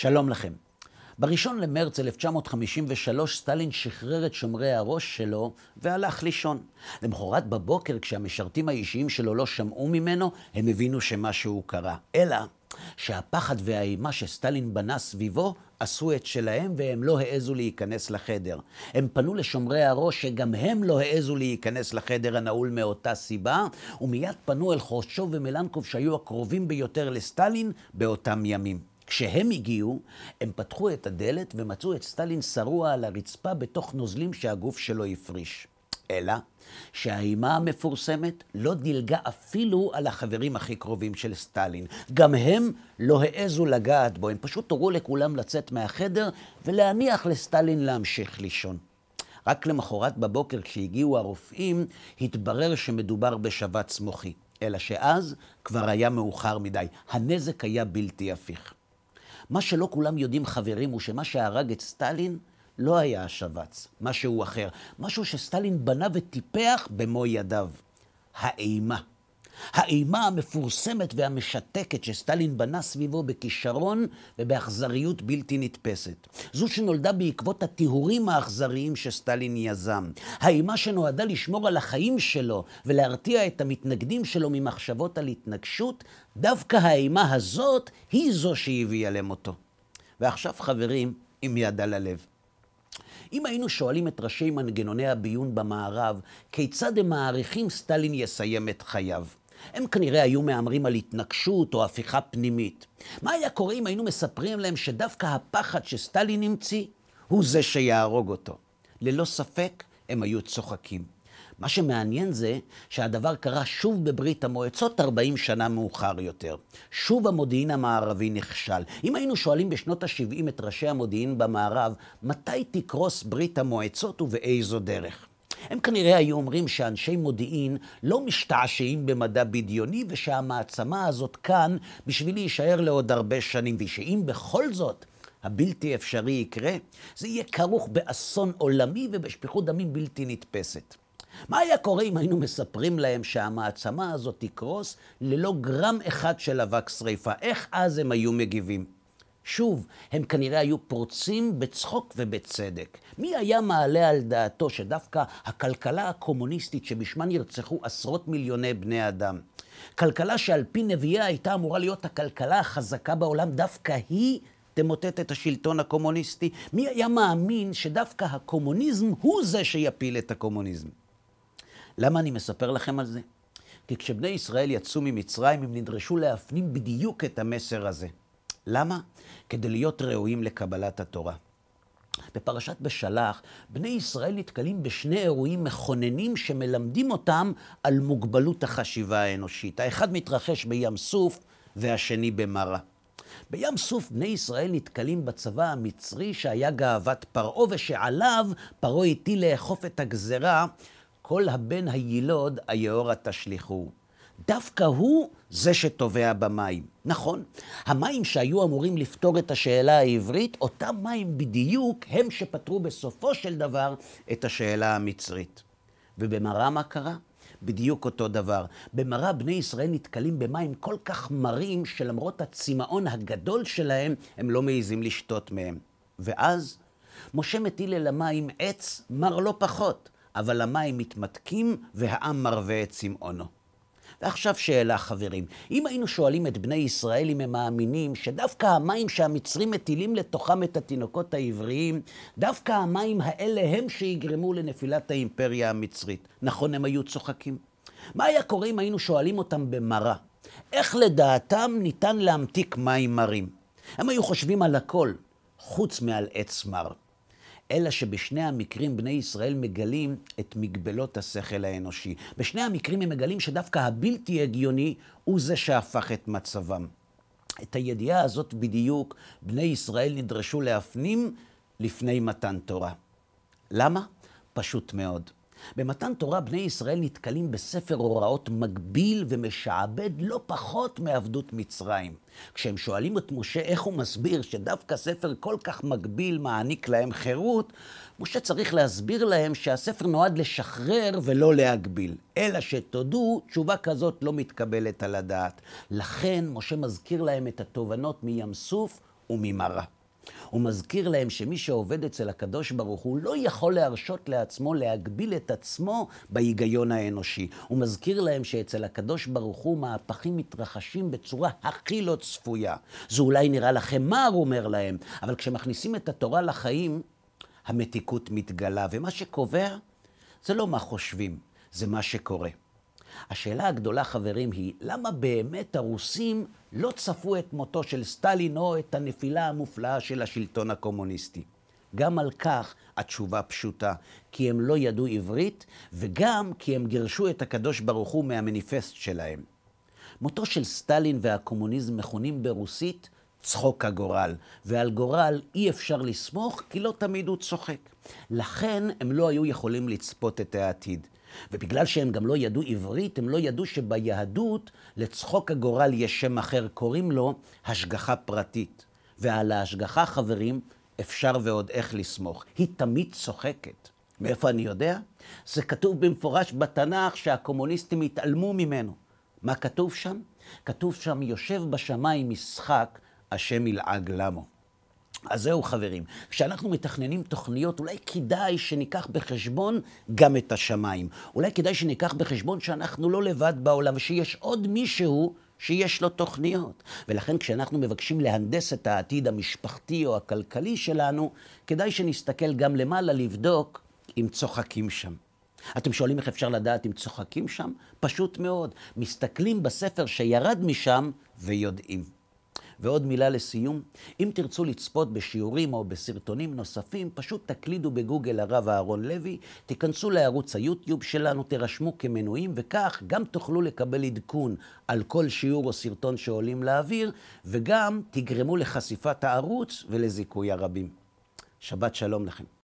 שלום לכם. ב-1 למרץ 1953 סטלין שחרר את שומרי הראש שלו והלך לישון. למחרת בבוקר, כשהמשרתים האישיים שלו לא שמעו ממנו, הם הבינו שמשהו קרה. אלא שהפחד והאימה שסטלין בנה סביבו עשו את שלהם והם לא העזו להיכנס לחדר. הם פנו לשומרי הראש שגם הם לא העזו להיכנס לחדר הנעול מאותה סיבה, ומיד פנו אל חורשוב ומלנקוב שהיו הקרובים ביותר לסטלין באותם ימים. כשהם הגיעו, הם פתחו את הדלת ומצאו את סטלין שרוע על הרצפה בתוך נוזלים שהגוף שלו הפריש. אלא שהאימה המפורסמת לא דילגה אפילו על החברים הכי קרובים של סטלין. גם הם לא העזו לגעת בו, הם פשוט הורו לכולם לצאת מהחדר ולהניח לסטלין להמשיך לישון. רק למחרת בבוקר כשהגיעו הרופאים, התברר שמדובר בשבץ מוחי. אלא שאז כבר היה מאוחר מדי, הנזק היה בלתי הפיך. מה שלא כולם יודעים חברים הוא שמה שהרג את סטלין לא היה השבץ, משהו אחר, משהו שסטלין בנה וטיפח במו ידיו, האימה. האימה המפורסמת והמשתקת שסטלין בנה סביבו בכישרון ובאכזריות בלתי נתפסת. זו שנולדה בעקבות הטיהורים האכזריים שסטלין יזם. האימה שנועדה לשמור על החיים שלו ולהרתיע את המתנגדים שלו ממחשבות על התנגשות, דווקא האימה הזאת היא זו שהביאה למותו. ועכשיו חברים, עם יד על הלב. אם היינו שואלים את ראשי מנגנוני הביון במערב, כיצד הם מעריכים סטלין יסיים את חייו? הם כנראה היו מאמרים על התנגשות או הפיכה פנימית. מה היה קורה אם היינו מספרים להם שדווקא הפחד שסטלין המציא הוא זה שיהרוג אותו? ללא ספק הם היו צוחקים. מה שמעניין זה שהדבר קרה שוב בברית המועצות 40 שנה מאוחר יותר. שוב המודיעין המערבי נכשל. אם היינו שואלים בשנות ה-70 את ראשי המודיעין במערב, מתי תקרוס ברית המועצות ובאיזו דרך? הם כנראה היו אומרים שאנשי מודיעין לא משתעשעים במדע בדיוני ושהמעצמה הזאת כאן בשביל להישאר לעוד הרבה שנים, ושאם בכל זאת הבלתי אפשרי יקרה, זה יהיה כרוך באסון עולמי ובשפיכות דמים בלתי נתפסת. מה היה קורה אם היינו מספרים להם שהמעצמה הזאת תקרוס ללא גרם אחד של אבק שריפה? איך אז הם היו מגיבים? שוב, הם כנראה היו פורצים בצחוק ובצדק. מי היה מעלה על דעתו שדווקא הכלכלה הקומוניסטית שבשמה נרצחו עשרות מיליוני בני אדם, כלכלה שעל פי נביאה הייתה אמורה להיות הכלכלה החזקה בעולם, דווקא היא תמוטט את השלטון הקומוניסטי? מי היה מאמין שדווקא הקומוניזם הוא זה שיפיל את הקומוניזם? למה אני מספר לכם על זה? כי כשבני ישראל יצאו ממצרים הם נדרשו להפנים בדיוק את המסר הזה. למה? כדי להיות ראויים לקבלת התורה. בפרשת בשלח, בני ישראל נתקלים בשני אירועים מכוננים שמלמדים אותם על מוגבלות החשיבה האנושית. האחד מתרחש בים סוף והשני במרה. בים סוף בני ישראל נתקלים בצבא המצרי שהיה גאוות פרעה ושעליו פרעה הטיל לאכוף את הגזרה, כל הבן הילוד היאורה תשליכו. דווקא הוא זה שטובע במים. נכון, המים שהיו אמורים לפתור את השאלה העברית, אותם מים בדיוק הם שפתרו בסופו של דבר את השאלה המצרית. ובמרה מה קרה? בדיוק אותו דבר. במרה בני ישראל נתקלים במים כל כך מרים שלמרות הצמאון הגדול שלהם הם לא מעיזים לשתות מהם. ואז משה מטיל אל המים עץ מר לא פחות, אבל המים מתמתקים והעם מרווה את צמאונו. ועכשיו שאלה חברים, אם היינו שואלים את בני ישראל אם הם מאמינים שדווקא המים שהמצרים מטילים לתוכם את התינוקות העבריים, דווקא המים האלה הם שיגרמו לנפילת האימפריה המצרית, נכון הם היו צוחקים? מה היה קורה אם היינו שואלים אותם במרה? איך לדעתם ניתן להמתיק מים מרים? הם היו חושבים על הכל, חוץ מעל עץ מר. אלא שבשני המקרים בני ישראל מגלים את מגבלות השכל האנושי. בשני המקרים הם מגלים שדווקא הבלתי הגיוני הוא זה שהפך את מצבם. את הידיעה הזאת בדיוק בני ישראל נדרשו להפנים לפני מתן תורה. למה? פשוט מאוד. במתן תורה בני ישראל נתקלים בספר הוראות מגביל ומשעבד לא פחות מעבדות מצרים. כשהם שואלים את משה איך הוא מסביר שדווקא ספר כל כך מגביל מעניק להם חירות, משה צריך להסביר להם שהספר נועד לשחרר ולא להגביל. אלא שתודו, תשובה כזאת לא מתקבלת על הדעת. לכן משה מזכיר להם את התובנות מים סוף וממראה. הוא מזכיר להם שמי שעובד אצל הקדוש ברוך הוא לא יכול להרשות לעצמו להגביל את עצמו בהיגיון האנושי. הוא מזכיר להם שאצל הקדוש ברוך הוא מהפכים מתרחשים בצורה הכי לא צפויה. זה אולי נראה לכם מר, אומר להם, אבל כשמכניסים את התורה לחיים, המתיקות מתגלה, ומה שקובע זה לא מה חושבים, זה מה שקורה. השאלה הגדולה, חברים, היא למה באמת הרוסים לא צפו את מותו של סטלין או את הנפילה המופלאה של השלטון הקומוניסטי? גם על כך התשובה פשוטה, כי הם לא ידעו עברית, וגם כי הם גירשו את הקדוש ברוך הוא מהמניפסט שלהם. מותו של סטלין והקומוניזם מכונים ברוסית צחוק הגורל, ועל גורל אי אפשר לסמוך כי לא תמיד הוא צוחק. לכן הם לא היו יכולים לצפות את העתיד. ובגלל שהם גם לא ידעו עברית, הם לא ידעו שביהדות לצחוק הגורל יש שם אחר, קוראים לו השגחה פרטית. ועל ההשגחה, חברים, אפשר ועוד איך לסמוך. היא תמיד צוחקת. מאיפה אני יודע? זה כתוב במפורש בתנ"ך שהקומוניסטים התעלמו ממנו. מה כתוב שם? כתוב שם יושב בשמיים משחק, השם ילעג למו. אז זהו, חברים, כשאנחנו מתכננים תוכניות, אולי כדאי שניקח בחשבון גם את השמיים. אולי כדאי שניקח בחשבון שאנחנו לא לבד בעולם, ושיש עוד מישהו שיש לו תוכניות. ולכן כשאנחנו מבקשים להנדס את העתיד המשפחתי או הכלכלי שלנו, כדאי שנסתכל גם למעלה לבדוק אם צוחקים שם. אתם שואלים איך אפשר לדעת אם צוחקים שם? פשוט מאוד. מסתכלים בספר שירד משם ויודעים. ועוד מילה לסיום, אם תרצו לצפות בשיעורים או בסרטונים נוספים, פשוט תקלידו בגוגל הרב אהרון לוי, תיכנסו לערוץ היוטיוב שלנו, תרשמו כמנויים, וכך גם תוכלו לקבל עדכון על כל שיעור או סרטון שעולים לאוויר, וגם תגרמו לחשיפת הערוץ ולזיכוי הרבים. שבת שלום לכם.